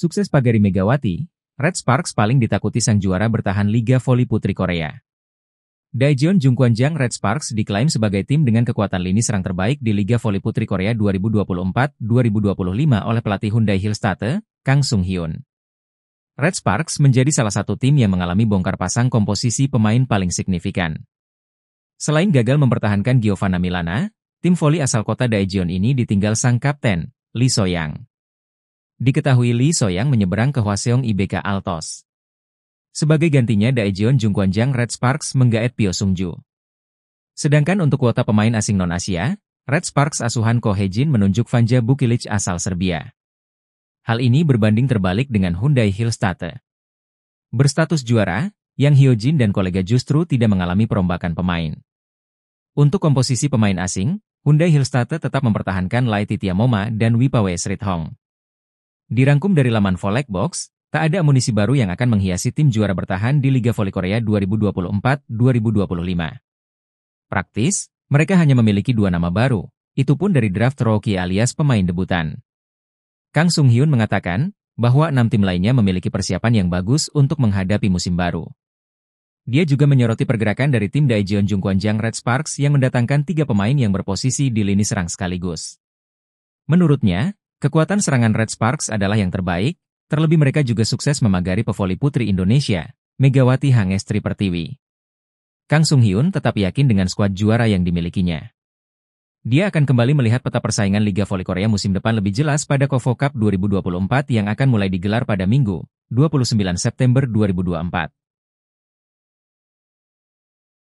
Sukses pagari Megawati, Red Sparks paling ditakuti sang juara bertahan Liga Voli Putri Korea. Daejeon Jungkwanjang Red Sparks diklaim sebagai tim dengan kekuatan lini serang terbaik di Liga Voli Putri Korea 2024-2025 oleh pelatih Hyundai Hillstate, Kang Sung-hyun. Red Sparks menjadi salah satu tim yang mengalami bongkar pasang komposisi pemain paling signifikan. Selain gagal mempertahankan Giovanna Milana, tim voli asal kota Daejeon ini ditinggal sang kapten, Lee So-yang. Diketahui Lee So-yang menyeberang ke Hwaseong IBK Altos. Sebagai gantinya Daejeon Jungkwanjang Red Sparks menggaet Pyo Sung-ju. Sedangkan untuk kuota pemain asing non-Asia, Red Sparks asuhan Ko Hae-jin menunjuk Vanja Bukilic asal Serbia. Hal ini berbanding terbalik dengan Hyundai Hillstate. Berstatus juara, Yang Hyojin dan kolega justru tidak mengalami perombakan pemain. Untuk komposisi pemain asing, Hyundai Hillstate tetap mempertahankan Lai Titiamoma dan Wipawe Srithong. Dirangkum dari laman Volleyball, tak ada amunisi baru yang akan menghiasi tim juara bertahan di Liga Voli Korea 2024-2025. Praktis, mereka hanya memiliki 2 nama baru, itu pun dari draft rookie alias pemain debutan. Kang Sung-hyun mengatakan bahwa 6 tim lainnya memiliki persiapan yang bagus untuk menghadapi musim baru. Dia juga menyoroti pergerakan dari tim Daejeon Jungkwanjang Red Sparks yang mendatangkan 3 pemain yang berposisi di lini serang sekaligus. Menurutnya, kekuatan serangan Red Sparks adalah yang terbaik, terlebih mereka juga sukses memagari pevoli putri Indonesia, Megawati Hangestri Pertiwi. Kang Sung-hyun tetap yakin dengan skuad juara yang dimilikinya. Dia akan kembali melihat peta persaingan Liga Voli Korea musim depan lebih jelas pada KOFO Cup 2024 yang akan mulai digelar pada Minggu, 29 September 2024.